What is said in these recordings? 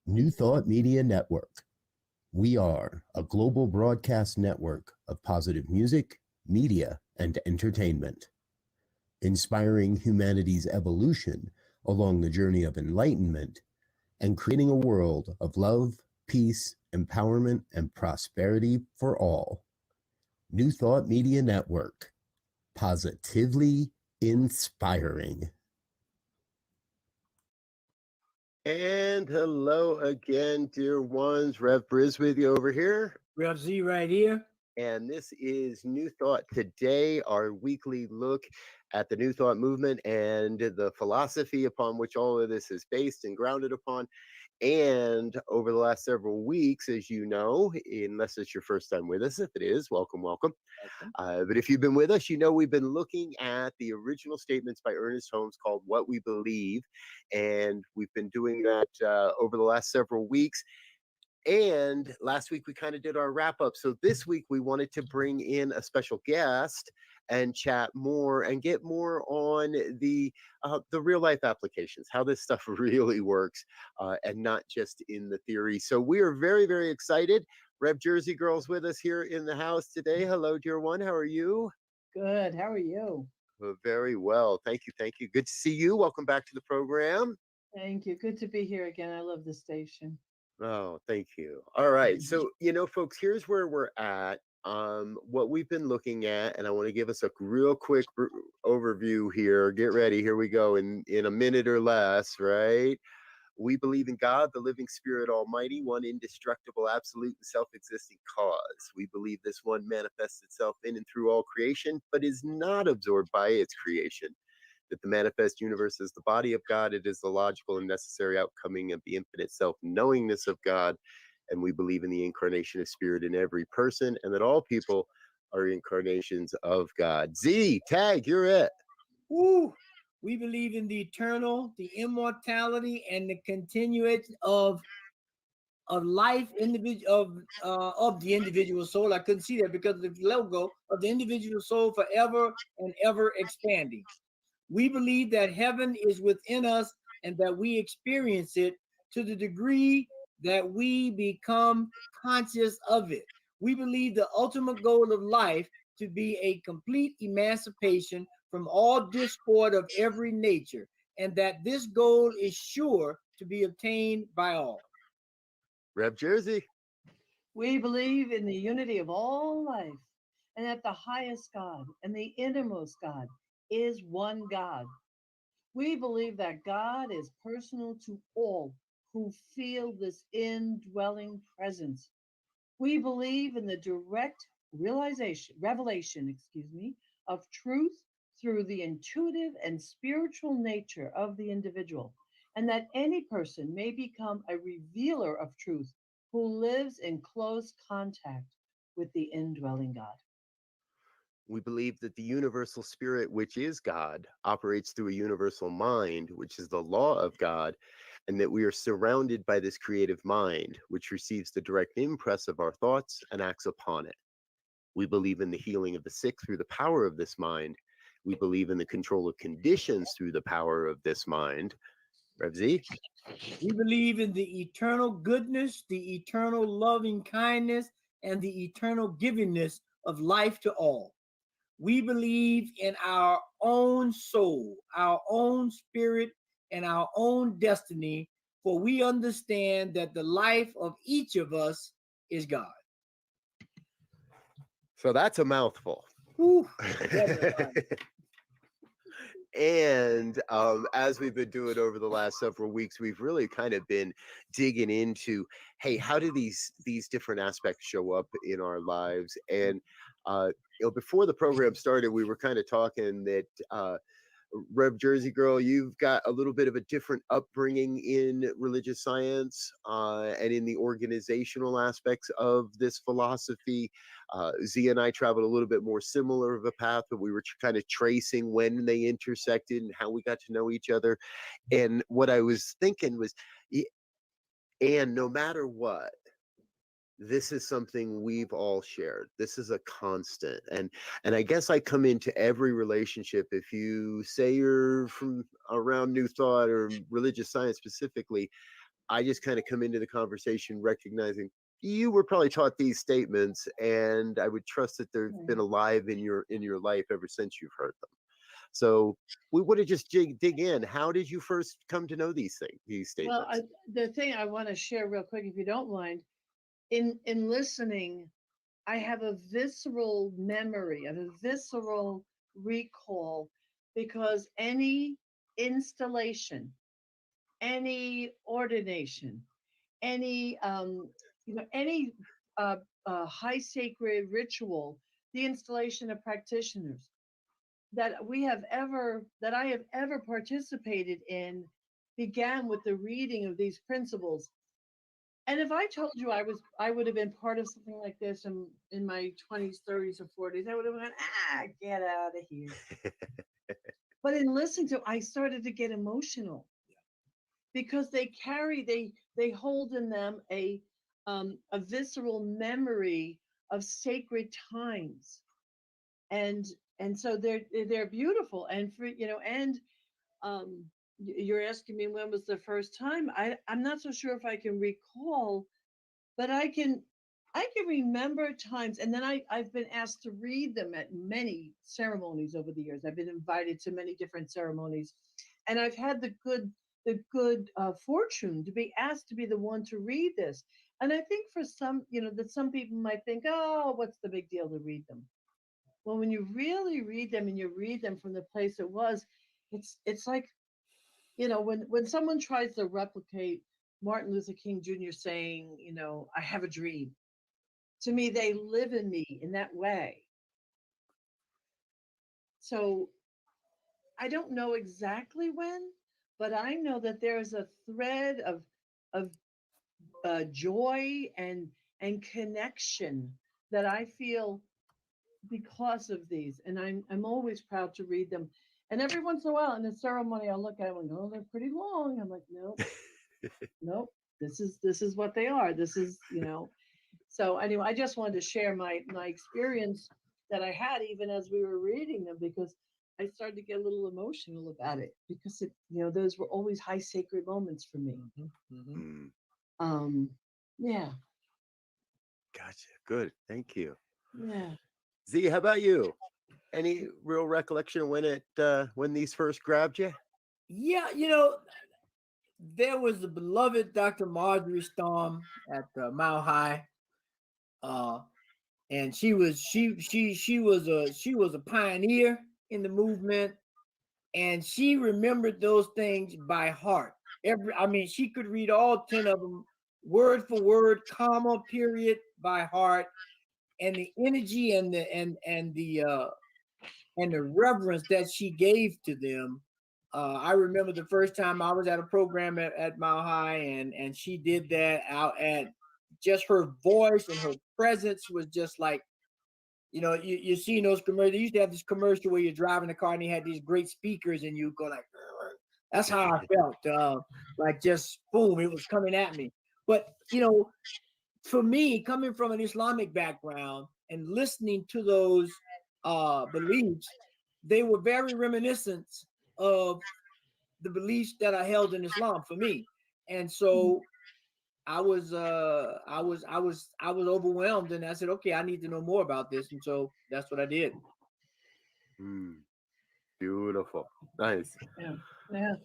New Thought Media Network. We are a global broadcast network of positive music, media, and entertainment, inspiring humanity's evolution along the journey of enlightenment and creating a world of love, peace, empowerment, and prosperity for all. New Thought Media Network. Positively inspiring. And hello again, dear ones. Rev Briz with you over here. Rev Z right here. And this is New Thought Today, our weekly look at the New Thought movement and the philosophy upon which all of this is based and grounded upon. And over the last several weeks, as you know, unless it's your first time with us, if it is, welcome, welcome. But if you've been with us, you know we've been looking at the original statements by Ernest Holmes called What We Believe. And we've been doing that over the last several weeks. And last week we kind of did our wrap up. So this week we wanted to bring in a special guest and chat more and get more on the real life applications, how this stuff really works, and not just in the theory. So we are very, very excited. Rev Jersey Girl's with us here in the house today. Hello, dear one. How are you? Good. How are you? Very well. Thank you. Thank you. Good to see you. Welcome back to the program. Thank you. Good to be here again. I love the station. Oh, thank you. All right. So, folks, here's where we're at. What we've been looking at, and I want to give us a real quick overview here. Get ready. Here we go in a minute or less, right? We believe in God, the living spirit almighty, one indestructible, absolute, and self-existing cause. We believe this one manifests itself in and through all creation, but is not absorbed by its creation. That the manifest universe is the body of God. It is the logical and necessary outcoming of the infinite self-knowingness of God. And we believe in the incarnation of spirit in every person, and that all people are incarnations of God. Z, tag, you're it. Woo! We believe in the eternal, the immortality, and the continuation of life of the individual soul. I couldn't see that because of the logo of the individual soul forever and ever expanding. We believe that heaven is within us and that we experience it to the degree that we become conscious of it. We believe the ultimate goal of life to be a complete emancipation from all discord of every nature, and that this goal is sure to be obtained by all. Rev Jersey. We believe in the unity of all life, and that the highest God and the innermost God is one God. We believe that God is personal to all who feel this indwelling presence. We believe in the direct revelation of truth through the intuitive and spiritual nature of the individual, and that any person may become a revealer of truth who lives in close contact with the indwelling God. We believe that the universal spirit, which is God, operates through a universal mind, which is the law of God, and that we are surrounded by this creative mind, which receives the direct impress of our thoughts and acts upon it. We believe in the healing of the sick through the power of this mind. We believe in the control of conditions through the power of this mind. Rev Z? We believe in the eternal goodness, the eternal loving kindness, and the eternal givingness of life to all. We believe in our own soul, our own spirit, and our own destiny, for we understand that the life of each of us is God. So that's a mouthful. And as we've been doing over the last several weeks, we've really kind of been digging into, hey, how do these different aspects show up in our lives? And before the program started, we were kind of talking that Rev Jersey Girl, you've got a little bit of a different upbringing in religious science and in the organizational aspects of this philosophy. Z and I traveled a little bit more similar of a path, but we were kind of tracing when they intersected and how we got to know each other. And what I was thinking was, and no matter what, this is something we've all shared. This is a constant. And I guess I come into every relationship, if you say you're from around New Thought or religious science specifically, I just kind of come into the conversation recognizing you were probably taught these statements, and I would trust that they've been alive in your life ever since you've heard them. So we would have just dig in. How did you first come to know these statements? Well, the thing I want to share real quick, if you don't mind, in listening, I have a visceral memory, of a visceral recall, because any installation, any ordination, any any high sacred ritual, the installation of practitioners that I have ever participated in began with the reading of these principles. And if I told you I would have been part of something like this in my 20s, 30s, or 40s, I would have gone, get out of here. But in listening to, I started to get emotional because they hold in them a visceral memory of sacred times, and so they're beautiful. And for you're asking me when was the first time. I'm not so sure if I can recall, but I can remember times. And then I've been asked to read them at many ceremonies over the years. I've been invited to many different ceremonies, and I've had the good fortune to be asked to be the one to read this. And I think for some, that some people might think, oh, what's the big deal to read them? Well, when you really read them, and you read them from the place it was, it's like, when someone tries to replicate Martin Luther King Jr. saying, I have a dream. To me, they live in me in that way. So I don't know exactly when, but I know that there's a thread of joy and connection that I feel because of these, and I'm always proud to read them. And every once in a while in a ceremony, I'll look at them and go, oh, they're pretty long. I'm like, nope, nope. This is what they are. This is, So anyway, I just wanted to share my experience that I had even as we were reading them, because I started to get a little emotional about it, because those were always high sacred moments for me. Yeah. Gotcha. Good. Thank you. Yeah. Z, how about you? Any real recollection of when these first grabbed you? Yeah, there was the beloved Dr. Marjorie Storm at Mile High, and she was a pioneer in the movement, and she remembered those things by heart. She could read all 10 of them word for word, comma, period, by heart, and the energy and the reverence that she gave to them. I remember the first time I was at a program at Mile High, and she did that out at, just her voice and her presence was just like, you see those commercials. They used to have this commercial where you're driving a car and they had these great speakers and you go like, that's how I felt. Like just boom, it was coming at me. But for me, coming from an Islamic background and listening to those beliefs, they were very reminiscent of the beliefs that I held in Islam for me. And so I was overwhelmed, and I said, okay, I need to know more about this. And so that's what I did. Beautiful. Nice. Yeah.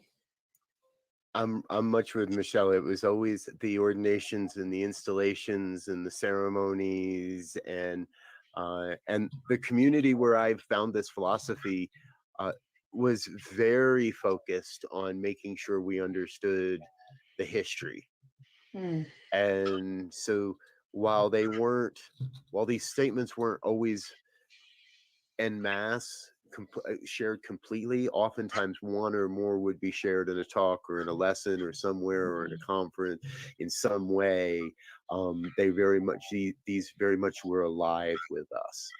I'm much with Michelle. It was always the ordinations and the installations and the ceremonies and the community where I've found this philosophy. was very focused on making sure we understood the history. Hmm. And so while these statements weren't always en masse shared completely, oftentimes one or more would be shared in a talk or in a lesson or somewhere or in a conference in some way. They very much, these very much were alive with us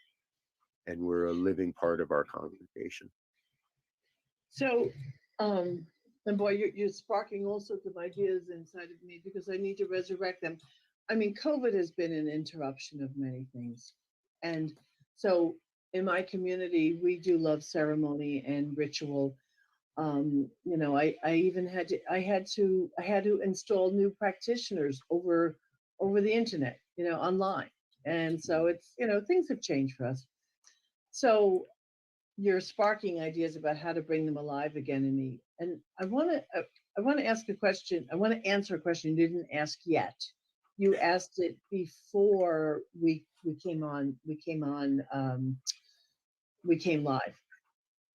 and were a living part of our congregation. So, and boy, you're sparking all sorts of ideas inside of me because I need to resurrect them. I mean, COVID has been an interruption of many things. And so in my community, we do love ceremony and ritual. I even had to install new practitioners over the internet, online. And so it's, things have changed for us. So you're sparking ideas about how to bring them alive again in me. And I want to ask a question. I want to answer a question you didn't ask yet. You asked it before we came on. We came live.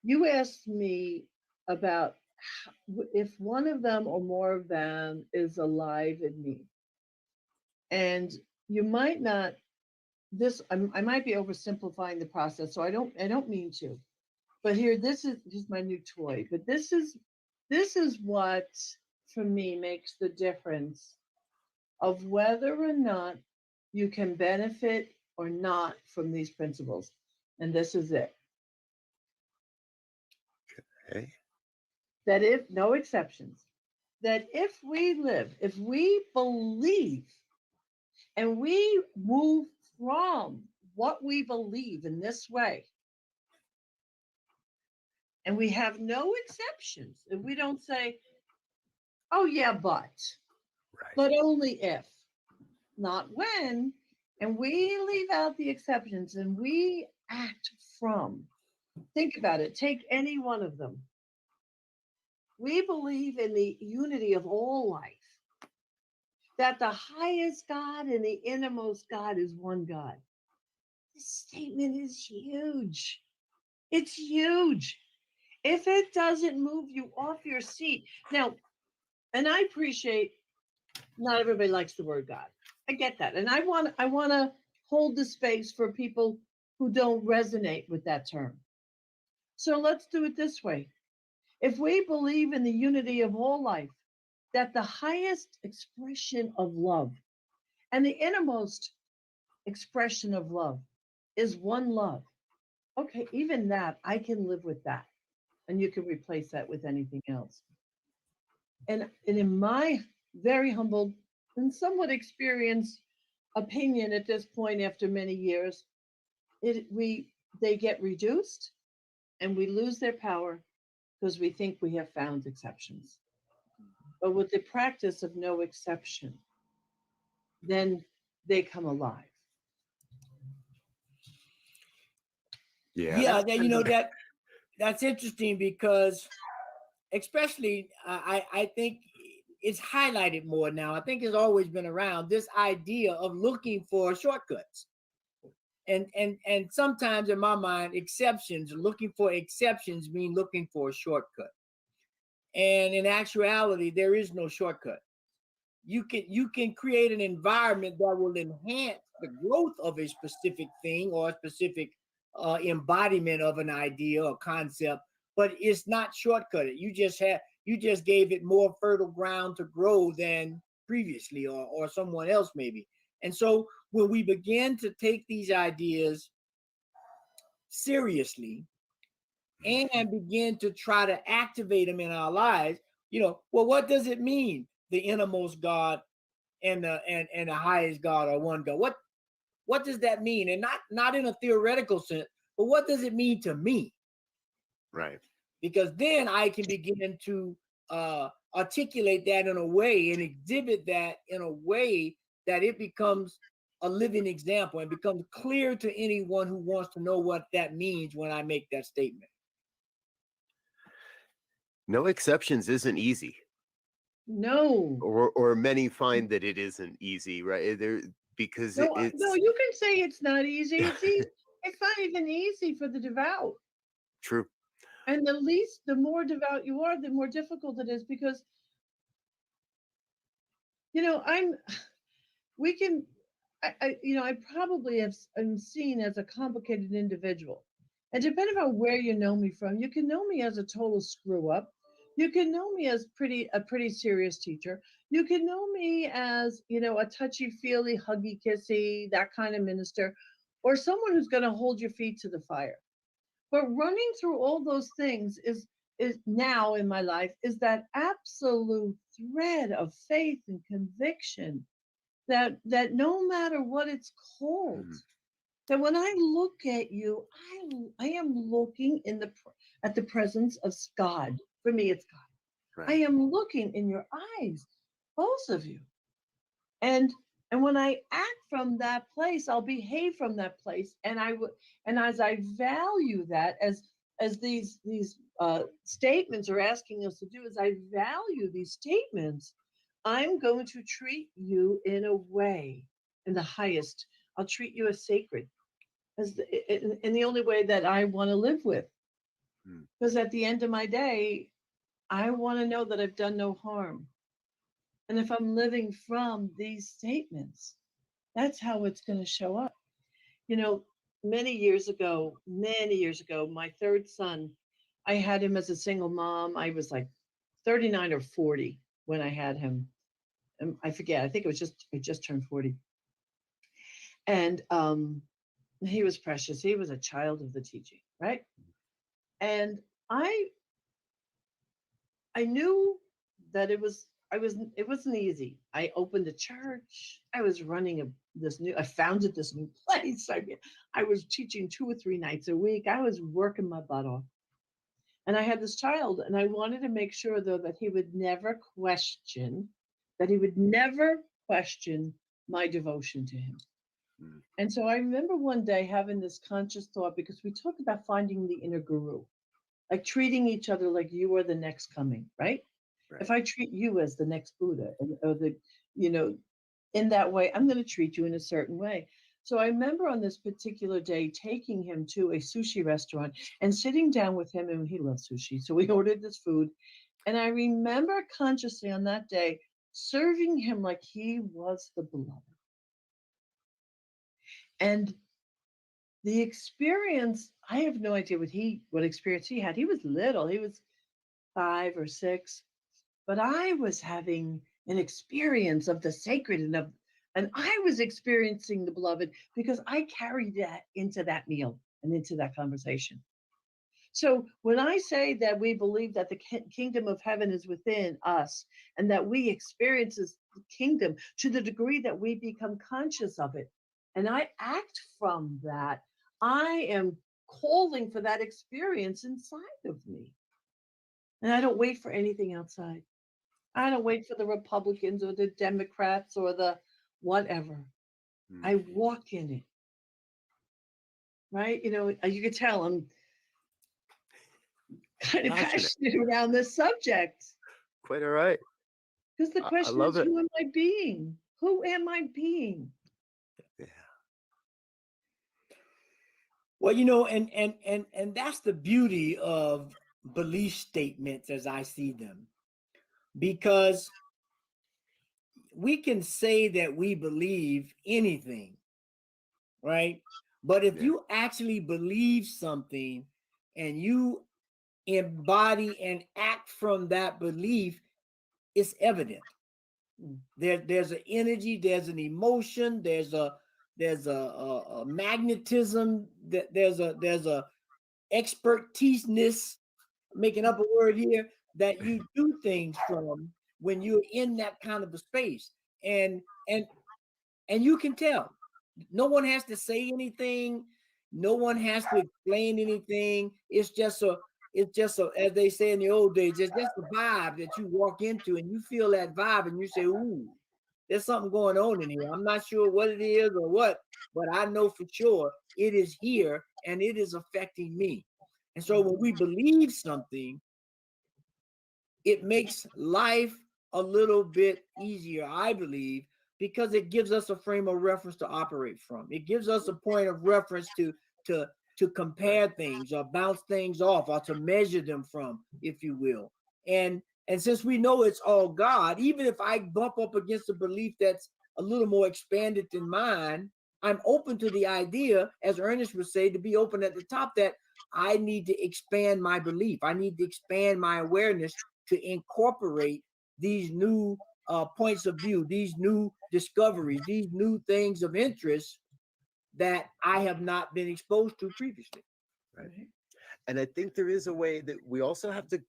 You asked me about if one of them or more of them is alive in me, and you might not. I might be oversimplifying the process, so I don't mean to. But here, this is my new toy. But this is what for me makes the difference of whether or not you can benefit or not from these principles. And this is it. Okay. That if no exceptions, that if we believe, and we move from what we believe in this way, and we have no exceptions, if we don't say, oh yeah, but only if, not when, and we leave out the exceptions and we act from, think about it, take any one of them. We believe in the unity of all life, that the highest God and the innermost God is one God. This statement is huge. It's huge. If it doesn't move you off your seat. Now, and I appreciate not everybody likes the word God. I get that. And I want to hold the space for people who don't resonate with that term. So let's do it this way. If we believe in the unity of all life, that the highest expression of love and the innermost expression of love is one love. Okay, even that, I can live with that. And you can replace that with anything else. And in my very humble and somewhat experienced opinion at this point after many years, they get reduced and we lose their power because we think we have found exceptions. But with the practice of no exception, then they come alive. Yeah, that's interesting because especially I think it's highlighted more now. I think it's always been around, this idea of looking for shortcuts. And sometimes in my mind, looking for exceptions mean looking for a shortcut. And in actuality, there is no shortcut. You can create an environment that will enhance the growth of a specific thing or a specific embodiment of an idea or concept, but it's not shortcutted. You just gave it more fertile ground to grow than previously, or someone else maybe. And so when we begin to take these ideas seriously and begin to try to activate them in our lives, well, what does it mean? The innermost God and the highest God are one God. What does that mean? And not in a theoretical sense, but what does it mean to me? Right. Because then I can begin to articulate that in a way and exhibit that in a way that it becomes a living example and becomes clear to anyone who wants to know what that means when I make that statement. No exceptions isn't easy. No. Or many find that it isn't easy, right? Because No, it's no, you can say it's not easy. It's easy. It's not even easy for the devout. true. And the more devout you are, the more difficult it is because, I'm, we can, I probably am seen as a complicated individual. And depending on where you know me from, you can know me as a total screw up. You can know me as a pretty serious teacher. You can know me as, a touchy feely, huggy kissy, that kind of minister, or someone who's going to hold your feet to the fire. But running through all those things is now in my life is that absolute thread of faith and conviction that no matter what it's called, Mhm. that when I look at you, I am looking at the presence of God. For me, it's God. I Right. am looking in your eyes, both of you, and when I act from that place, I'll behave from that place, and I would, and as I value that, as these statements are asking us to do, as I value these statements, I'm going to treat you in a way, in the highest. I'll treat you as sacred, in the only way that I want to live with. Mm. Because at the end of my day, I want to know that I've done no harm. And if I'm living from these statements, that's how it's going to show up. You know, many years ago, my third son, I had him as a single mom. I was like 39 or 40 when I had him. I forget. I think I just turned 40. And he was precious. He was a child of the teaching, right? And I I knew that it wasn't easy. I opened a church. I was running I founded this new place. I mean, I was teaching 2 or 3 nights a week. I was working my butt off. And I had this child, and I wanted to make sure though that he would never question my devotion to him. Mm. And so I remember one day having this conscious thought because we talk about finding the inner guru, like treating each other like you are the next coming, right? If Right. I treat you as the next Buddha, or you know, in that way, I'm going to treat you in a certain way. So I remember on this particular day taking him to a sushi restaurant and sitting down with him, and he loves sushi. So we ordered this food. And I remember consciously on that day serving him like he was the beloved. And the experience, I have no idea what experience he had. He was little, he was 5 or 6, but I was having an experience of the sacred and I was experiencing the beloved because I carried that into that meal and into that conversation. So when I say that we believe that the kingdom of heaven is within us and that we experience the kingdom to the degree that we become conscious of it, and I act from that, I am calling for that experience inside of me. And I don't wait for anything outside. I don't wait for the Republicans or the Democrats or the whatever. Mm. I walk in it, right? You can tell I'm kind of Passionate. passionate around this subject Quite all right. because the I question love is, it. who am I being? Who am I being? Yeah. Well, and that's the beauty of belief statements as I see them, because we can say that we believe anything, right? But if Yeah. you actually believe something and you embody and act from that belief, it's evident. Mm. There's an energy, there's an emotion, there's a magnetism, there's a expertiseness, making up a word here, that you do things from when you're in that kind of a space. And and and you can tell. No one has to say anything, no one has to explain anything. It's just a, as they say in the old days, it's just a vibe that you walk into and you feel that vibe and you say, ooh, there's something going on in here. I'm not sure what it is or what, but I know for sure it is here and it is affecting me. And so when we believe something, it makes life a little bit easier, I believe, because it gives us a frame of reference to operate from. It gives us a point of reference to to compare things or bounce things off or to measure them from, if you will. And since we know it's all God, even if I bump up against a belief that's a little more expanded than mine, I'm open to the idea, as Ernest would say, to be open at the top, that I need to expand my belief. I need to expand my awareness to incorporate these new points of view, these new discoveries, these new things of interest that I have not been exposed to previously. Right. And I think there is a way that we also have to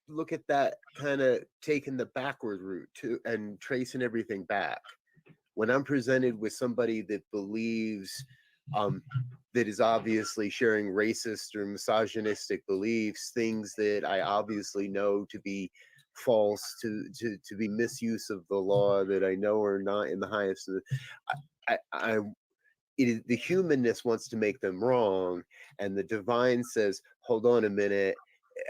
look at that, kind of taking the backward route to and tracing everything back. When I'm presented with somebody that believes that is obviously sharing racist or misogynistic beliefs, things that I obviously know to be false, to be misuse of the law, that I know are not in the highest. I it is, the humanness wants to make them wrong, and the divine says, hold on a minute,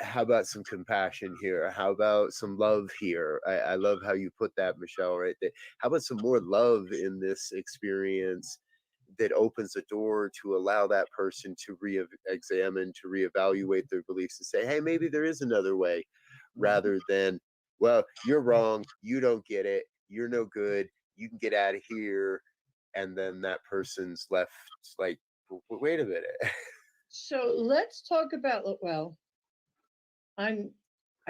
how about some compassion here? How about some love here? I love how you put that, Michelle, right there. How about some more love in this experience that opens a door to allow that person to re-examine, to reevaluate their beliefs and say, hey, maybe there is another way, rather than, well, you're wrong, you don't get it, you're no good, you can get out of here. And then that person's left like, wait a minute. So let's talk about, well, I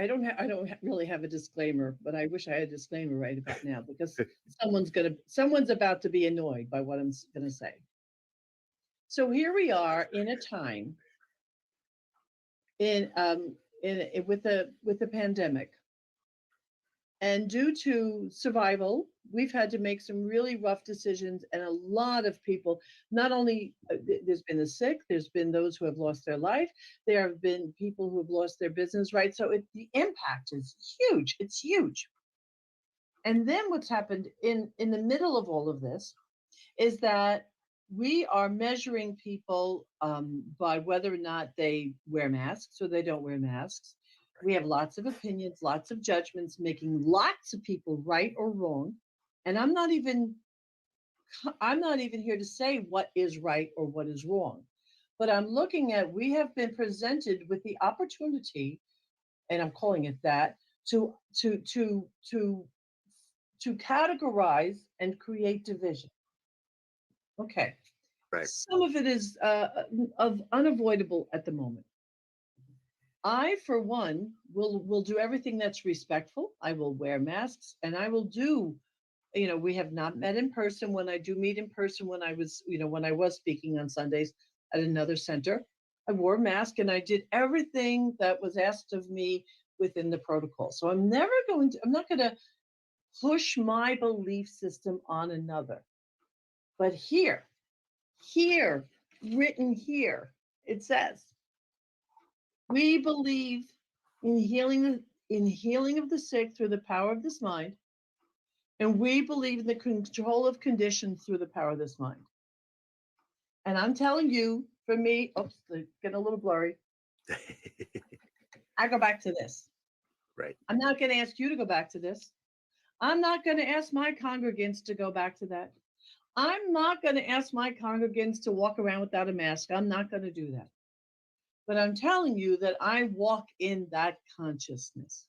don't really have a disclaimer, but I wish I had a disclaimer right about now, because someone's about to be annoyed by what I'm gonna say. So here we are in a time with the pandemic, and due to survival, we've had to make some really rough decisions, and a lot of people, not only there's been the sick, there's been those who have lost their life, there have been people who have lost their business, right? So the impact is huge. It's huge. And then what's happened in the middle of all of this is that we are measuring people by whether or not they wear masks or they don't wear masks. We have lots of opinions, lots of judgments, making lots of people right or wrong. And I'm not even here to say what is right or what is wrong. But I'm looking at, we have been presented with the opportunity, and I'm calling it that, to categorize and create division. Okay. Right. Some of it is unavoidable at the moment. I, for one, will do everything that's respectful. I will wear masks, and I will do, we have not met in person. When I do meet in person, when I was speaking on Sundays at another center, I wore a mask and I did everything that was asked of me within the protocol. So I'm not going to push my belief system on another. But here, written here, it says, we believe in healing of the sick through the power of this mind, and we believe in the control of conditions through the power of this mind. And I'm telling you, for me, they're getting a little blurry. I go back to this. Right. I'm not going to ask you to go back to this. I'm not going to ask my congregants to go back to that. I'm not going to ask my congregants to walk around without a mask. I'm not going to do that. But I'm telling you that I walk in that consciousness.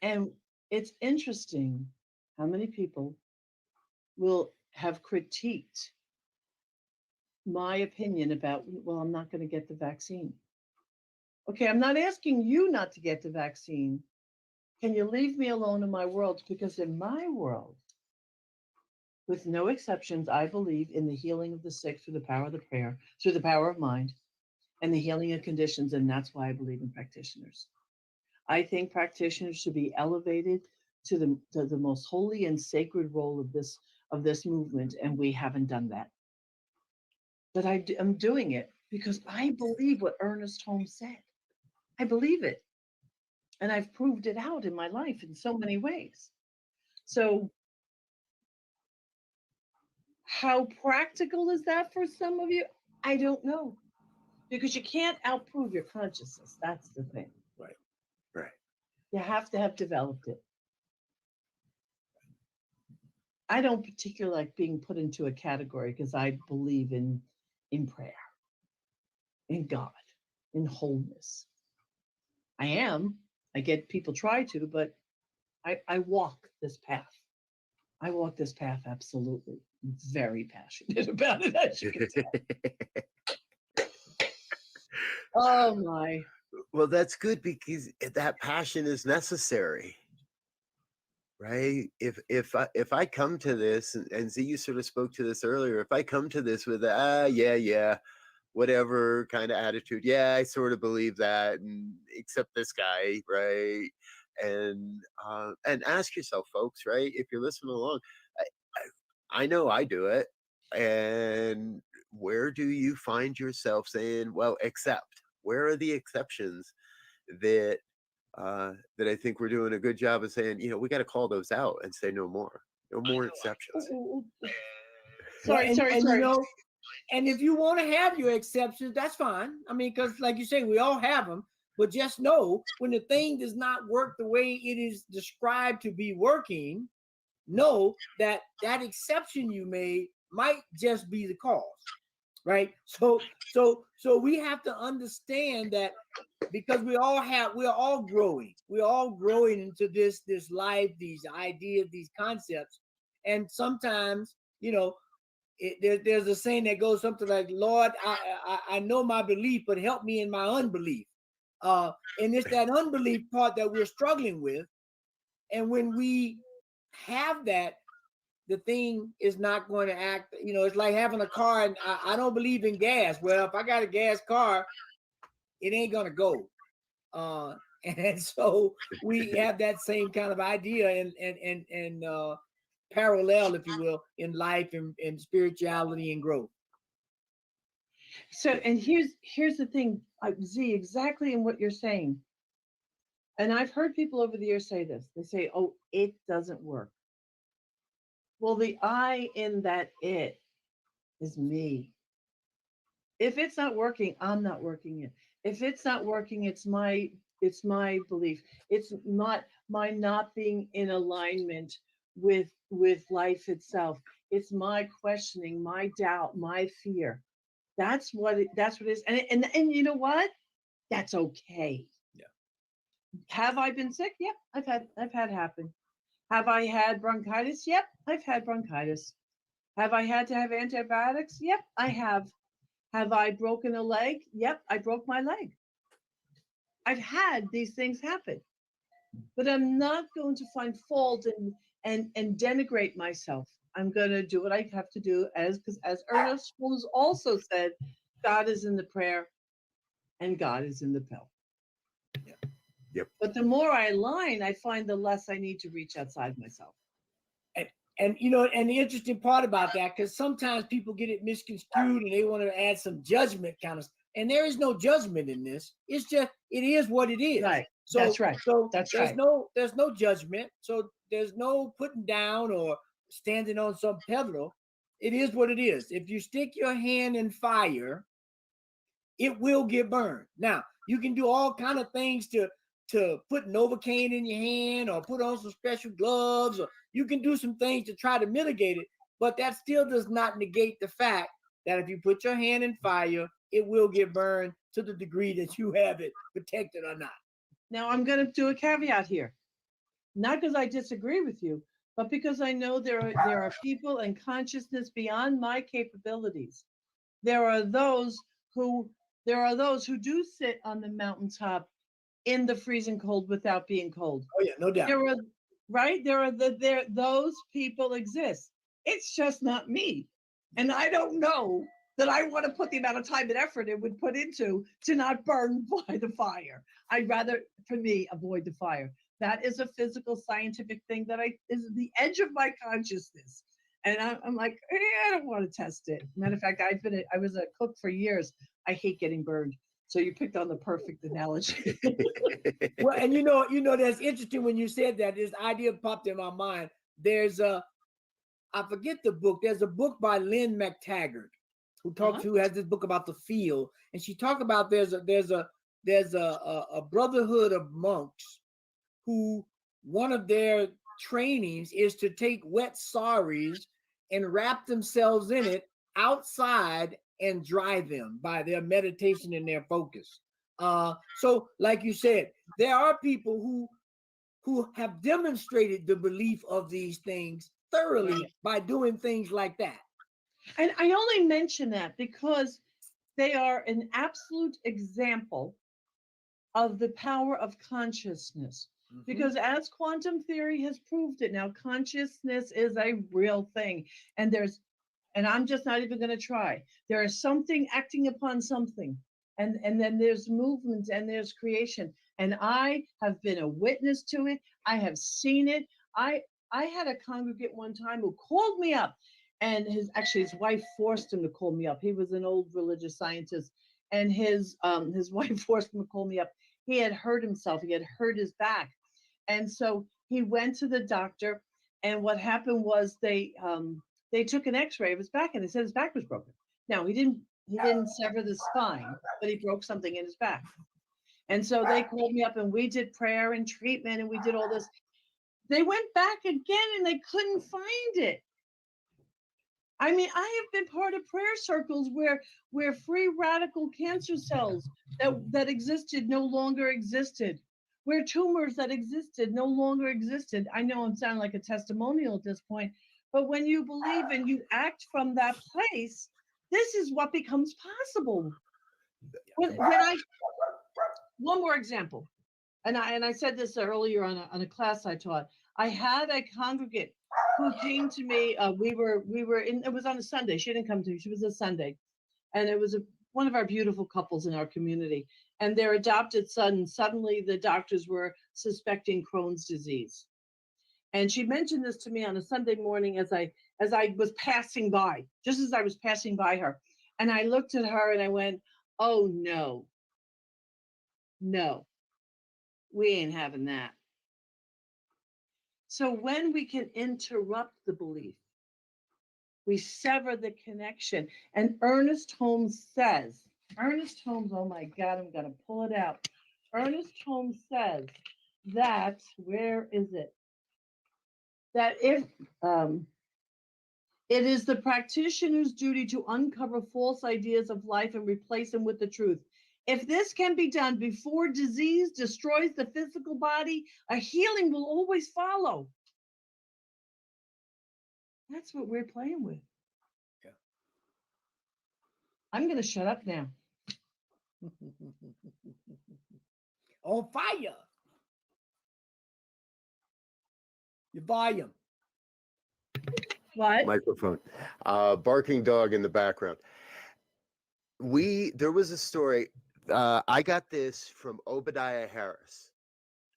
Right. And it's interesting how many people will have critiqued my opinion about, well, I'm not going to get the vaccine. Okay, I'm not asking you not to get the vaccine. Can you leave me alone in my world? Because in my world, with no exceptions, I believe in the healing of the sick through the power of the prayer, through the power of mind, and the healing of conditions. And that's why I believe in practitioners. I think practitioners should be elevated to the most holy and sacred role of this movement, and we haven't done that. But I'm doing it because I believe what Ernest Holmes said. I believe it. And I've proved it out in my life in so many ways. So how practical is that for some of you? I don't know. Because you can't outprove your consciousness. That's the thing. Right. Right. You have to have developed it. I don't particularly like being put into a category because I believe in prayer. in God, in wholeness. I am. I get people try to, but I walk this path. I walk this path absolutely. I'm very passionate about it, as you can tell. Oh my. Well, that's good because that passion is necessary, right? If I come to this, and Z, you sort of spoke to this earlier, if I come to this with yeah, whatever kind of attitude, yeah, I sort of believe that, and accept this guy, right? And ask yourself, folks, right? If you're listening along, I know I do it, and where do you find yourself saying, well, except? Where are the exceptions that that I think we're doing a good job of saying, we got to call those out and say no more, no more exceptions. Sorry. And if you want to have your exceptions, that's fine. I mean, because like you say, we all have them. But just know when the thing does not work the way it is described to be working, know that that exception you made might just be the cause, right? So we have to understand that because we're all growing into this life, these ideas, these concepts, and sometimes there's a saying that goes something like, Lord, I know my belief, but help me in my unbelief. And it's that unbelief part that we're struggling with. And when we have that, the thing is not going to act, it's like having a car and I don't believe in gas. Well, if I got a gas car, it ain't going to go. And so we have that same kind of idea and parallel, if you will, in life and spirituality and growth. So, and here's the thing, Z, exactly in what you're saying. And I've heard people over the years say this. They say, "Oh, it doesn't work." Well, the I in that it is me. If it's not working, I'm not working it. If it's not working, it's my belief. It's not my not being in alignment with life itself. It's my questioning, my doubt, my fear. That's what it is. And you know what? That's okay. Yeah. Have I been sick? Yep, I've had happen. Have I had bronchitis? Yep, I've had bronchitis. Have I had to have antibiotics? Yep, I have. Have I broken a leg? Yep, I broke my leg. I've had these things happen. But I'm not going to find fault and denigrate myself. I'm going to do what I have to do because as Ernest Holmes also said, God is in the prayer and God is in the pill. Yep. But the more I align, I find the less I need to reach outside myself. And and the interesting part about that, because sometimes people get it misconstrued and they want to add some judgment kind of, and there is no judgment in this. It's just, it is what it is. Right. So that's right. So that's there's right. there's no judgment. So there's no putting down or standing on some pedestal. It is what it is. If you stick your hand in fire, it will get burned. Now, you can do all kind of things to put Novocaine in your hand or put on some special gloves, or you can do some things to try to mitigate it, but that still does not negate the fact that if you put your hand in fire, it will get burned to the degree that you have it protected or not. Now, I'm going to do a caveat here. Not because I disagree with you, but because I know there are people and consciousness beyond my capabilities. There are those who do sit on the mountaintop in the freezing cold without being cold. Oh yeah, no doubt. Those people exist. It's just not me. And I don't know that I want to put the amount of time and effort it would put into to not burn by the fire. I'd rather, for me, avoid the fire. That is a physical, scientific thing that is the edge of my consciousness. And I'm like, I don't want to test it. Matter of fact, I was a cook for years. I hate getting burned. So you picked on the perfect analogy. Well, and that's interesting when you said that. This idea popped in my mind. There's I forget the book. There's a book by Lynn McTaggart who has this book about the field, and she talked about there's a brotherhood of monks who one of their trainings is to take wet saris and wrap themselves in it outside and drive them by their meditation and their focus. So like you said, there are people who have demonstrated the belief of these things thoroughly by doing things like that. And I only mention that because they are an absolute example of the power of consciousness. Mhm. Because as quantum theory has proved it now, consciousness is a real thing. And I'm just not even going to try. There is something acting upon something. And then there's movement and there's creation. And I have been a witness to it. I have seen it. I had a congregant one time who called me up, and his wife forced him to call me up. He was an old religious scientist, and his wife forced him to call me up. He had hurt himself. He had hurt his back. And so he went to the doctor, and what happened was they took an x-ray of his back, and they said his back was broken. Now he didn't sever the spine, but he broke something in his back. And so they called me up, and we did prayer and treatment, and we did all this. They went back again, and they couldn't find it. I mean, I have been part of prayer circles where free radical cancer cells that existed no longer existed, where tumors that existed no longer existed. I know I'm sounding like a testimonial at this point, but when you believe and you act from that place, this is what becomes possible. One more example, and I said this earlier on a class I taught. I had a congregant who came to me. We were in. It was on a Sunday. She didn't come to me. She was a Sunday, and it was one of our beautiful couples in our community. And their adopted son. Suddenly, the doctors were suspecting Crohn's disease. And she mentioned this to me on a Sunday morning as I was passing by, just as I was passing by her. And I looked at her and I went, "Oh no, no, we ain't having that." So when we can interrupt the belief, we sever the connection. And Ernest Holmes, oh my God, I'm going to pull it out. Ernest Holmes says that, where is it? That if it is the practitioner's duty to uncover false ideas of life and replace them with the truth. If this can be done before disease destroys the physical body, a healing will always follow. That's what we're playing with. Yeah. I'm going to shut up now. On fire. Your volume. What? Microphone. Barking dog in the background. There was a story. I got this from Obadiah Harris.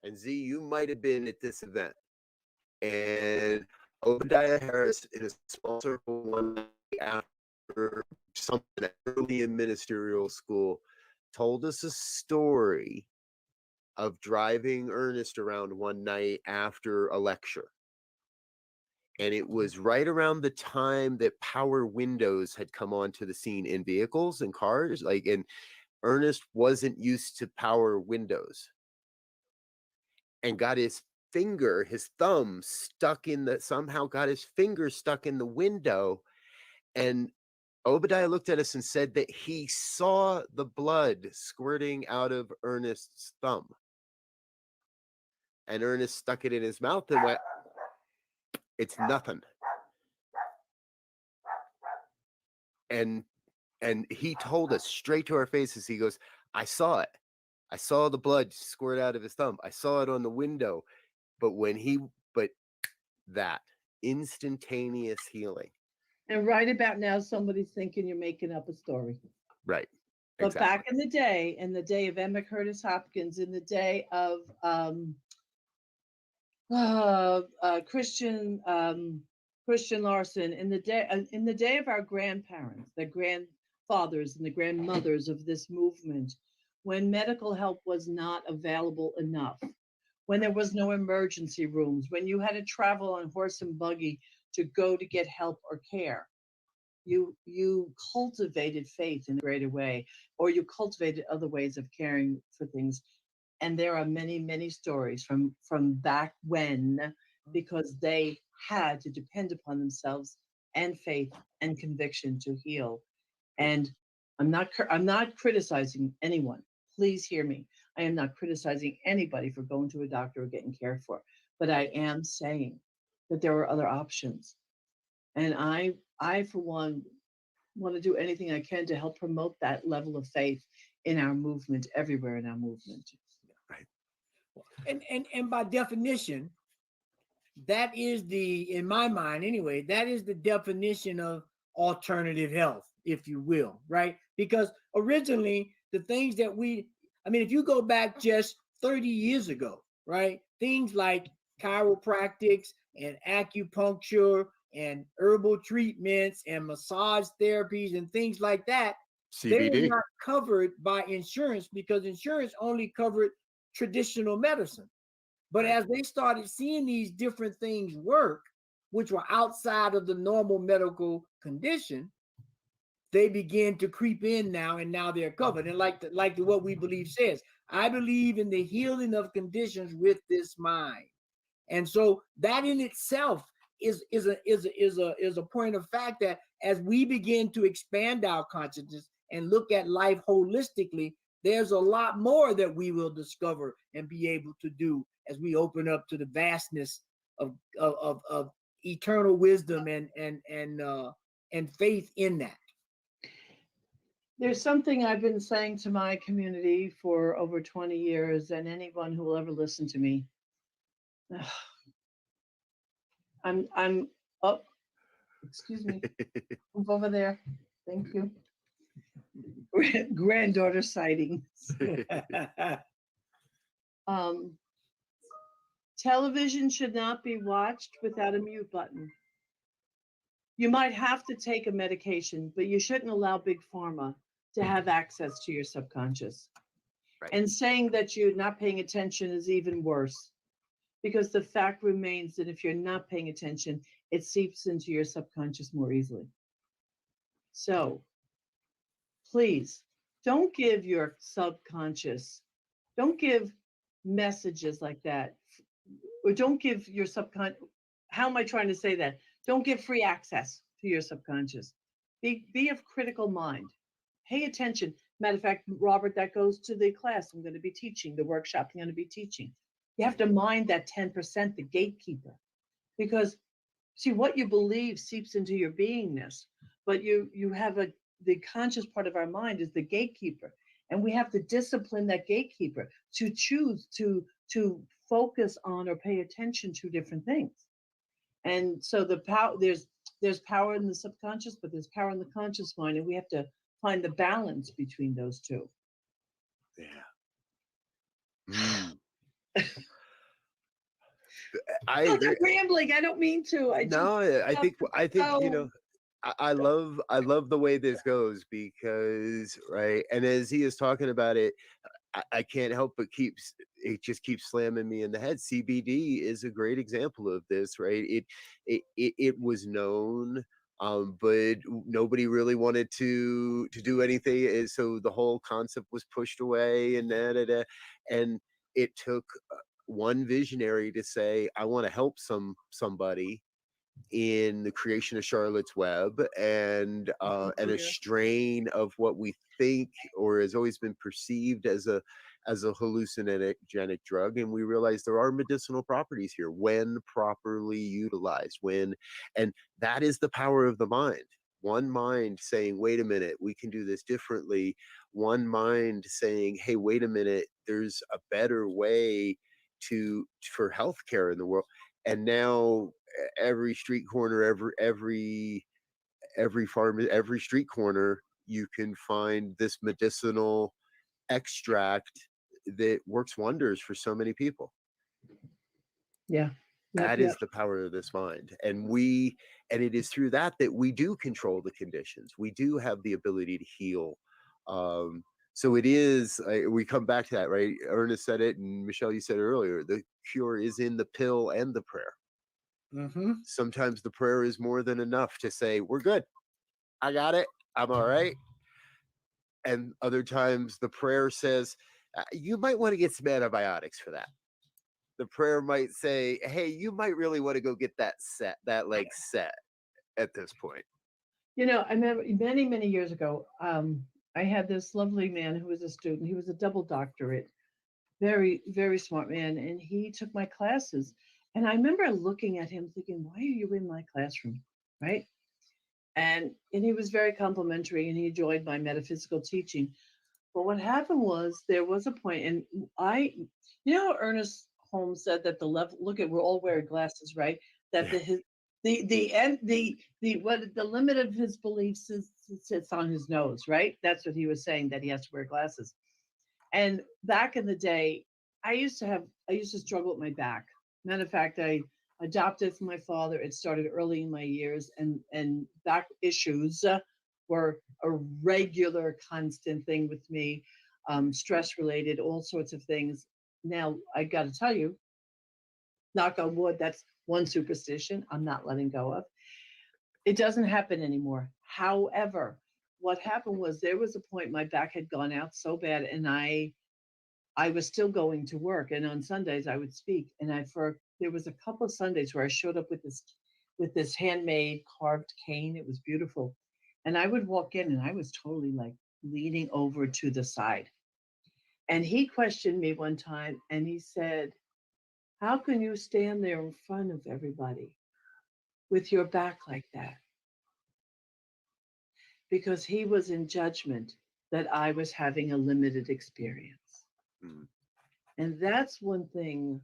And Z, you might have been at this event. And Obadiah Harris, in a small circle one night after something early in ministerial school, told us a story of driving Ernest around one night after a lecture. And it was right around the time that power windows had come onto the scene in vehicles and cars. And Ernest wasn't used to power windows and got his thumb stuck somehow got his finger stuck in the window. And Obadiah looked at us and said that he saw the blood squirting out of Ernest's thumb. And Ernest stuck it in his mouth and went, "It's nothing." And he told us straight to our faces, he goes, "I saw it. I saw the blood squirt out of his thumb. I saw it on the window." But that instantaneous healing. And right about now, somebody's thinking you're making up a story. Right. But exactly. back in the day of Emma Curtis Hopkins, in the day of Christian Larson, in the day of our grandparents, the grandfathers and the grandmothers of this movement, when medical help was not available enough, when there was no emergency rooms, when you had to travel on horse and buggy to go to get help or care, you cultivated faith in a greater way, or you cultivated other ways of caring for things. And there are many, many stories from back when, because they had to depend upon themselves and faith and conviction to heal. And I'm not criticizing anyone. Please hear me. I am not criticizing anybody for going to a doctor or getting cared for, but I am saying that there are other options. And I for one want to do anything I can to help promote that level of faith in our movement, everywhere in our movement. Right. And by definition, that is in my mind anyway, that is the definition of alternative health, if you will, right? Because originally the things that if you go back just 30 years ago, right? Things like chiropractics and acupuncture and herbal treatments and massage therapies and things like that, they were CBD. not covered by insurance because insurance only covered traditional medicine. But as they started seeing these different things work, which were outside of the normal medical condition, they begin to creep in now, and now they're covered. And like what we believe says, I believe in the healing of conditions with this mind. And so that in itself is a point of fact that as we begin to expand our consciousness and look at life holistically, there's a lot more that we will discover and be able to do as we open up to the vastness of eternal wisdom and faith in that. There's something I've been saying to my community for over 20 years, and anyone who will ever listen to me. I'm up. Excuse me. Move over there. Thank you. Granddaughter sightings. Television should not be watched without a mute button. You might have to take a medication, but you shouldn't allow Big Pharma to have access to your subconscious. Right. And saying that you're not paying attention is even worse, because the fact remains that if you're not paying attention, it seeps into your subconscious more easily. So please don't give your subconscious, don't give messages like that, or don't give your subconscious, how am I trying to say that? Don't give free access to your subconscious. Be of critical mind. Pay attention. Matter of fact, Robert, that goes to the class I'm going to be teaching, the workshop I'm going to be teaching. You have to mind that 10%, the gatekeeper, because see, what you believe seeps into your beingness, but you have the conscious part of our mind is the gatekeeper, and we have to discipline that gatekeeper to choose to focus on or pay attention to different things. And so the power, there's power in the subconscious, but there's power in the conscious mind, and we have to find the balance between those two. Yeah. I'm rambling. I don't mean to. I think I love the way this goes, because right, and as he is talking about it, I can't help but it just keeps slamming me in the head. CBD is a great example of this, right? It was known, but nobody really wanted to do anything, so the whole concept was pushed away, and and it took one visionary to say, I want to help somebody in the creation of Charlotte's Web, and a strain of what we think or has always been perceived as a hallucinogenic drug. And we realize there are medicinal properties here when properly utilized, and that is the power of the mind. One mind saying, wait a minute, we can do this differently. One mind saying, hey, wait a minute, there's a better way for healthcare in the world. And now every street corner, every farm, every street corner, you can find this medicinal extract that works wonders for so many people. Yeah. That is the power of this mind. And it is through that we do control the conditions. We do have the ability to heal. So it is, we come back to that, right? Ernest said it, and Michelle, you said it earlier, the cure is in the pill and the prayer. Mm-hmm. Sometimes the prayer is more than enough to say, we're good. I got it. I'm all right. And other times the prayer says, you might want to get some antibiotics for that. The prayer might say, hey, you might really want to go get that leg set at this point. You know, I remember many, many years ago, I had this lovely man who was a student. He was a double doctorate, very, very smart man, and he took my classes. And I remember looking at him thinking, why are you in my classroom? Right. And he was very complimentary and he enjoyed my metaphysical teaching. But what happened was there was a point, and you know, how Ernest Holmes said that the level. Look at we're all wearing glasses, right? That Yeah. the end the what the limit of his beliefs sits on his nose, right? That's what he was saying, that he has to wear glasses. And back in the day, I used to struggle with my back. Matter of fact, I adopted from my father. It started early in my years, and back issues were a regular, constant thing with me, stress related, all sorts of things. Now I got to tell you, knock on wood, that's one superstition I'm not letting go of. It doesn't happen anymore. However, what happened was there was a point my back had gone out so bad, and I was still going to work, and on Sundays I would speak. And there was a couple of Sundays where I showed up with this handmade carved cane. It was beautiful, and I would walk in, and I was totally like leaning over to the side. And he questioned me one time, and he said, "How can you stand there in front of everybody with your back like that?" Because he was in judgment that I was having a limited experience. Mm. And that's one thing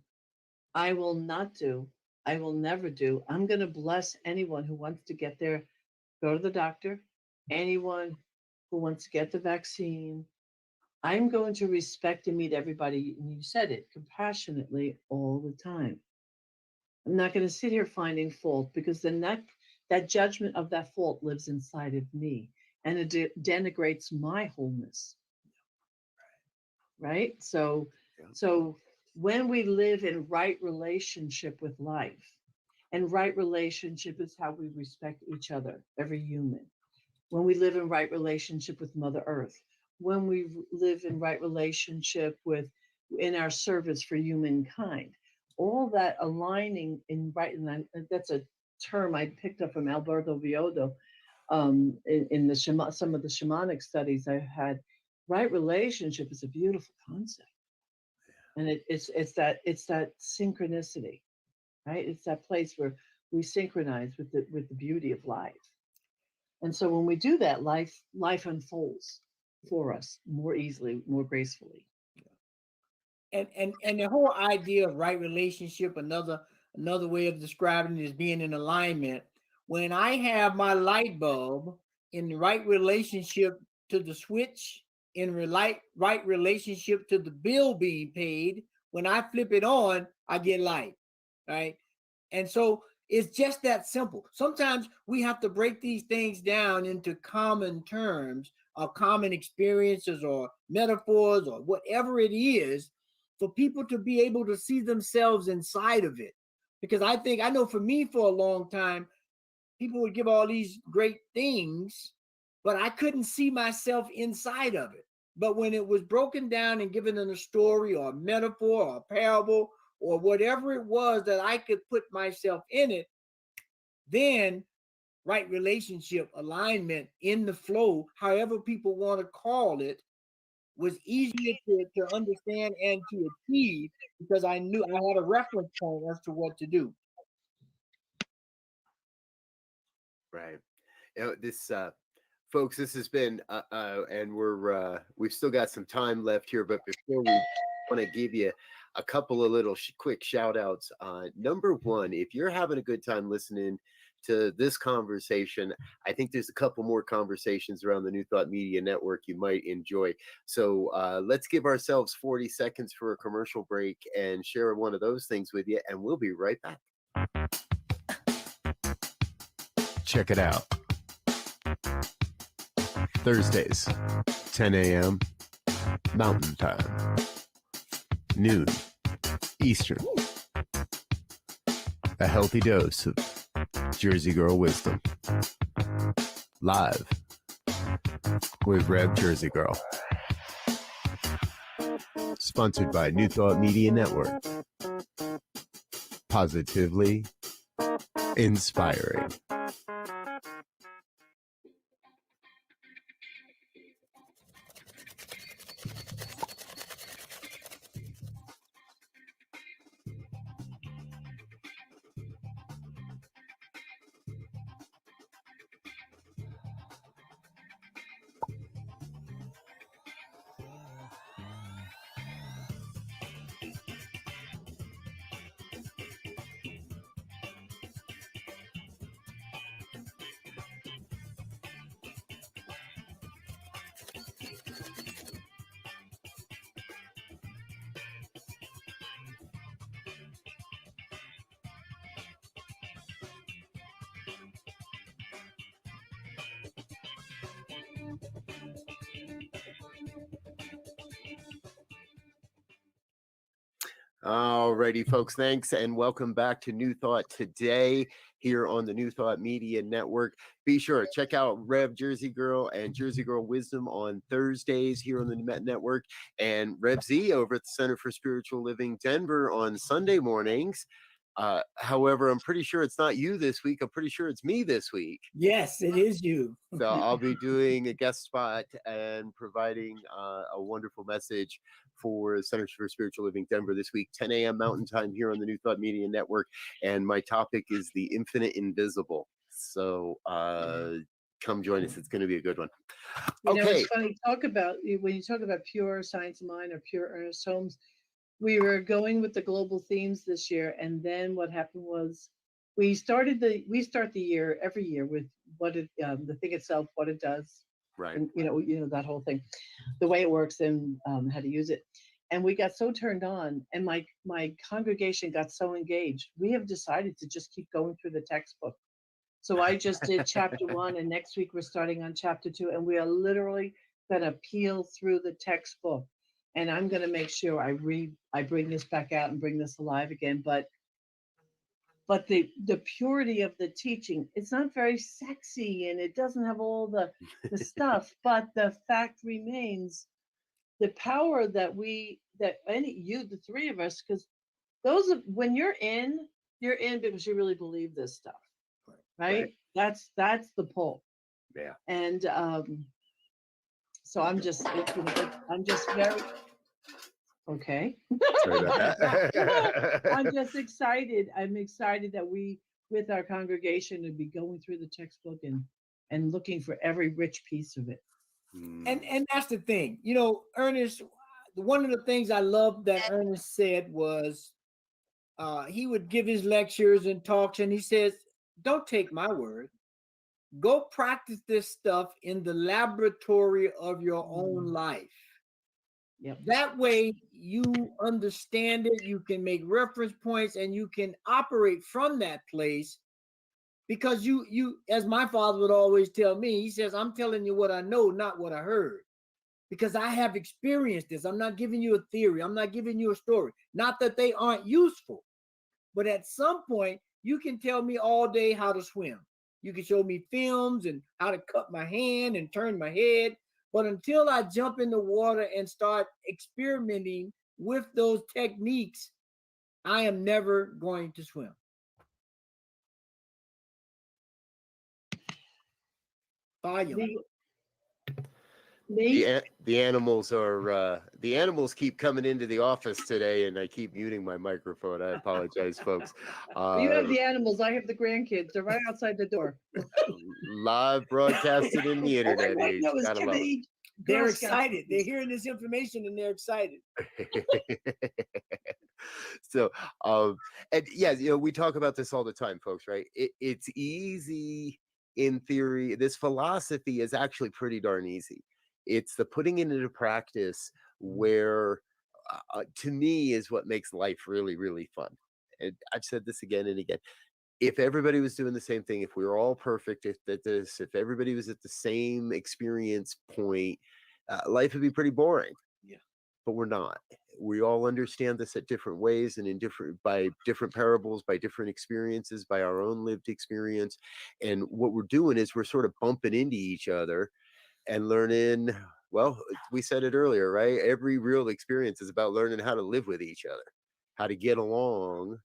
I will not do. I will never do. I'm going to bless anyone who wants to get there, go to the doctor, anyone who wants to get the vaccine. I'm going to respect and meet everybody. And you said it compassionately all the time. I'm not going to sit here finding fault, because then that judgment of that fault lives inside of me, and it denigrates my wholeness. Right? Yeah. So when we live in right relationship with life, and right relationship is how we respect each other, every human. When we live in right relationship with Mother Earth, when we live in right relationship with in our service for humankind, all that aligning in right, and that's a term I picked up from Alberto Viodo, in the some of the shamanic studies I've had. Right relationship is a beautiful concept, and it's that synchronicity, right? It's that place where we synchronize with the beauty of life. And so when we do that, life unfolds for us more easily, more gracefully. And the whole idea of right relationship, another way of describing it is being in alignment. When I have my light bulb in the right relationship to the switch, in right relationship to the bill being paid, when I flip it on, I get light, right? And so it's just that simple. Sometimes we have to break these things down into common terms or common experiences or metaphors or whatever it is, for people to be able to see themselves inside of it. Because I know for me, for a long time, people would give all these great things, but I couldn't see myself inside of it. But when it was broken down and given in a story or a metaphor or a parable or whatever it was that I could put myself in it, then right relationship, alignment, in the flow, however people want to call it, was easier to understand and to achieve, because I knew I had a reference point as to what to do. Right. This folks, this has been and we've still got some time left here, but before we want to give you a couple of little quick shout outs. Number one, if you're having a good time listening to this conversation, I think there's a couple more conversations around the New Thought Media Network you might enjoy. So let's give ourselves 40 seconds for a commercial break and share one of those things with you, and we'll be right back. Check it out. Thursdays, 10 a.m. Mountain Time, noon Eastern. A healthy dose of Jersey Girl wisdom. Live with Rev Jersey Girl. Sponsored by New Thought Media Network. Positively inspiring. Alrighty, folks. Thanks and welcome back to New Thought Today here on the New Thought Media Network. Be sure to check out Rev Jersey Girl and Jersey Girl Wisdom on Thursdays here on the Met Network, and Rev Z over at the Center for Spiritual Living Denver on Sunday mornings. However, I'm pretty sure it's not you this week. I'm pretty sure it's me this week. Yes, it is you. So I'll be doing a guest spot and providing a wonderful message for Centers for Spiritual Living Denver this week, 10 a.m. Mountain Time here on the New Thought Media Network. And my topic is the infinite invisible. So come join us. It's going to be a good one. Okay. It's funny, when you talk about pure science of mind or pure Ernest Holmes, we were going with the global themes this year, and then what happened was we start the year every year with what the thing itself, what it does, right? And, that whole thing, the way it works, and how to use it. And we got so turned on, and my congregation got so engaged. We have decided to just keep going through the textbook. So I just did chapter 1, and next week we're starting on chapter 2, and we are literally going to peel through the textbook. And I'm going to make sure I bring this back out and bring this alive again. But the purity of the teaching, it's not very sexy, and it doesn't have all the stuff. But the fact remains, the power the three of us, because when you're in because you really believe this stuff, right? That's the pull. Yeah. And so I'm just very okay. Sorry about that. I'm just excited. I'm excited that we, with our congregation, to be going through the textbook and looking for every rich piece of it. And that's the thing. Ernest, one of the things I loved that Ernest said was he would give his lectures and talks, and he says, don't take my word. Go practice this stuff in the laboratory of your own life. Yep. That way you understand it, you can make reference points, and you can operate from that place, because you, as my father would always tell me, he says, I'm telling you what I know, not what I heard, because I have experienced this. I'm not giving you a theory. I'm not giving you a story. Not that they aren't useful, but at some point you can tell me all day how to swim. You can show me films and how to cut my hand and turn my head. But until I jump in the water and start experimenting with those techniques, I am never going to swim. Volume. The animals keep coming into the office today, and I keep muting my microphone. I apologize, folks. You have the animals. I have the grandkids. They're right outside the door. Live broadcasted in the internet age. Gotta love it. They're excited. They're hearing this information and they're excited. So, and yeah, we talk about this all the time, folks, right? It's easy in theory. This philosophy is actually pretty darn easy. It's the putting it into practice where, to me, is what makes life really, really fun. And I've said this again and again. If everybody was doing the same thing, if we were all perfect, if everybody was at the same experience point, life would be pretty boring. Yeah. But we're not. We all understand this at different ways and by different parables, by different experiences, by our own lived experience. And what we're doing is we're sort of bumping into each other and learning. Well, we said it earlier, right? Every real experience is about learning how to live with each other, how to get along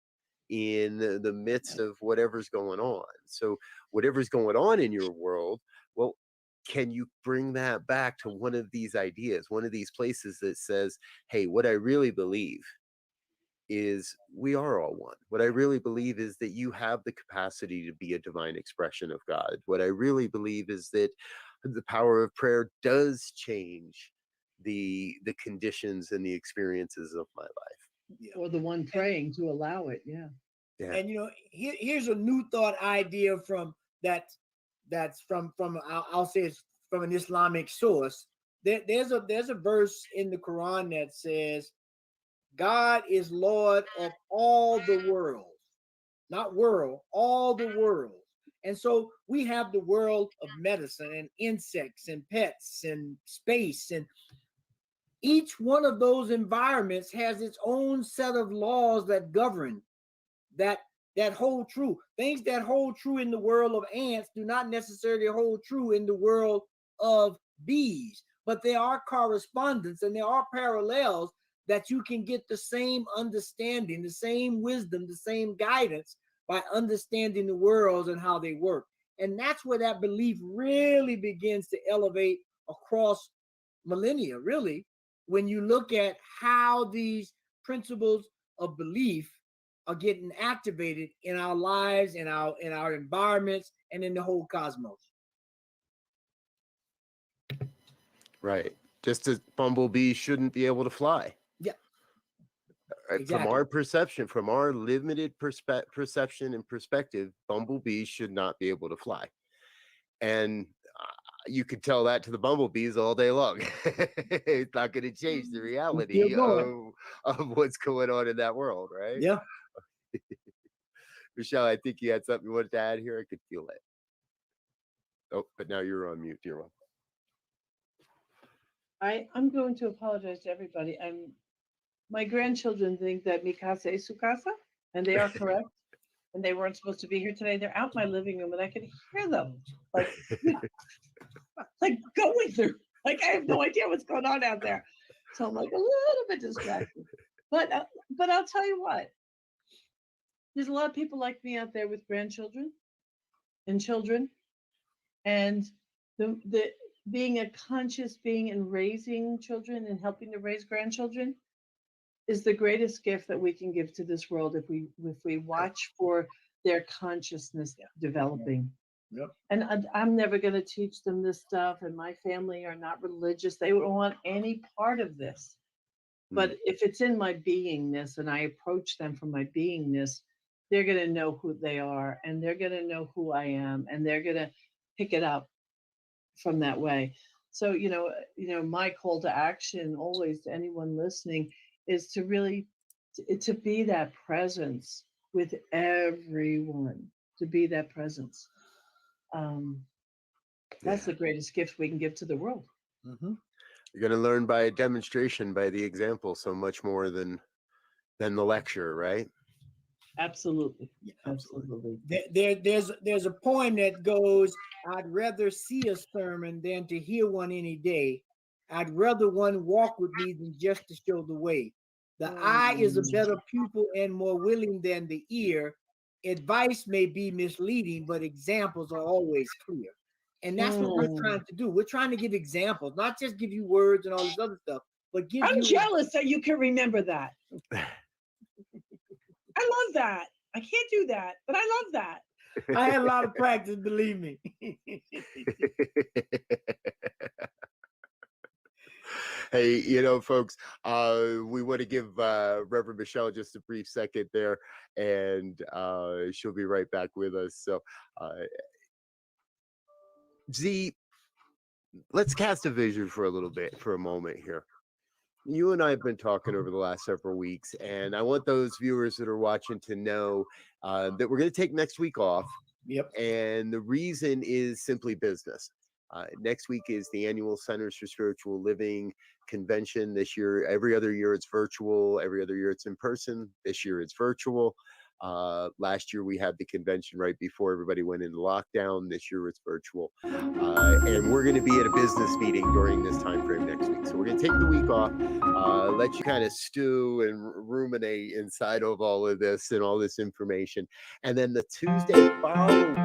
in the midst of whatever's going on. So whatever's going on in your world, well, can you bring that back to one of these ideas, one of these places that says, hey, what I really believe is we are all one. What I really believe is that you have the capacity to be a divine expression of God. What I really believe is that the power of prayer does change the conditions and the experiences of my life. Yeah. Or the one praying to allow it. Yeah. And here's a new thought idea that's from I'll say it's from an Islamic source. There's a verse in the Quran that says God is Lord of all the worlds, not world, all the worlds. And so we have the world of medicine and insects and pets and space, and each one of those environments has its own set of laws that govern that hold true. Things that hold true in the world of ants do not necessarily hold true in the world of bees, but there are correspondence and there are parallels that you can get the same understanding, the same wisdom, the same guidance by understanding the worlds and how they work. And that's where that belief really begins to elevate across millennia, really, when you look at how these principles of belief are getting activated in our lives, in our environments, and in the whole cosmos. Right. Just as bumblebees shouldn't be able to fly. Yeah. Exactly. From our perception, from our limited perception and perspective, bumblebees should not be able to fly. And you could tell that to the bumblebees all day long. It's not going to change the reality of what's going on in that world, right? Yeah. Michelle, I think you had something you wanted to add here. I could feel it. Oh, but now you're on mute, dear one. I'm going to apologize to everybody. My grandchildren think that mi casa es su casa, and they are correct. And they weren't supposed to be here today. They're out in my living room, and I could hear them like going through. Like I have no idea what's going on out there. So I'm like a little bit distracted. But I'll tell you what. There's a lot of people like me out there with grandchildren and children, and the being a conscious being and raising children and helping to raise grandchildren is the greatest gift that we can give to this world if we watch for their consciousness developing. Yep. And I'm never going to teach them this stuff, and my family are not religious. They don't want any part of this. But if it's in my beingness and I approach them from my beingness, they're going to know who they are, and they're going to know who I am, and they're going to pick it up from that way. So, my call to action always to anyone listening is to really to be that presence with everyone, to be that presence. That's the greatest gift we can give to the world. Mm-hmm. You're going to learn by demonstration, by the example, so much more than the lecture, right? Absolutely. Yeah, absolutely. There's a poem that goes, I'd rather see a sermon than to hear one any day. I'd rather one walk with me than just to show the way. The eye is a better pupil and more willing than the ear. Advice may be misleading, but examples are always clear. And that's what we're trying to do. We're trying to give examples, not just give you words and all this other stuff, but give I'm jealous that you can remember that. I love that. I can't do that, but I love that. I had a lot of practice, believe me. Hey, folks, we want to give Reverend Michelle just a brief second there, and she'll be right back with us. So, Z, let's cast a vision for a moment here. You and I have been talking over the last several weeks, and I want those viewers that are watching to know that we're going to take next week off. Yep. And the reason is simply business. Next week is the annual Centers for Spiritual Living convention. This year, every other year it's virtual. Every other year it's in person. This year it's virtual. Last year we had the convention right before everybody went into lockdown. This year it's virtual. And we're going to be at a business meeting during this time frame next week. So we're going to take the week off, let you kind of stew and ruminate inside of all of this and all this information. And then the Tuesday following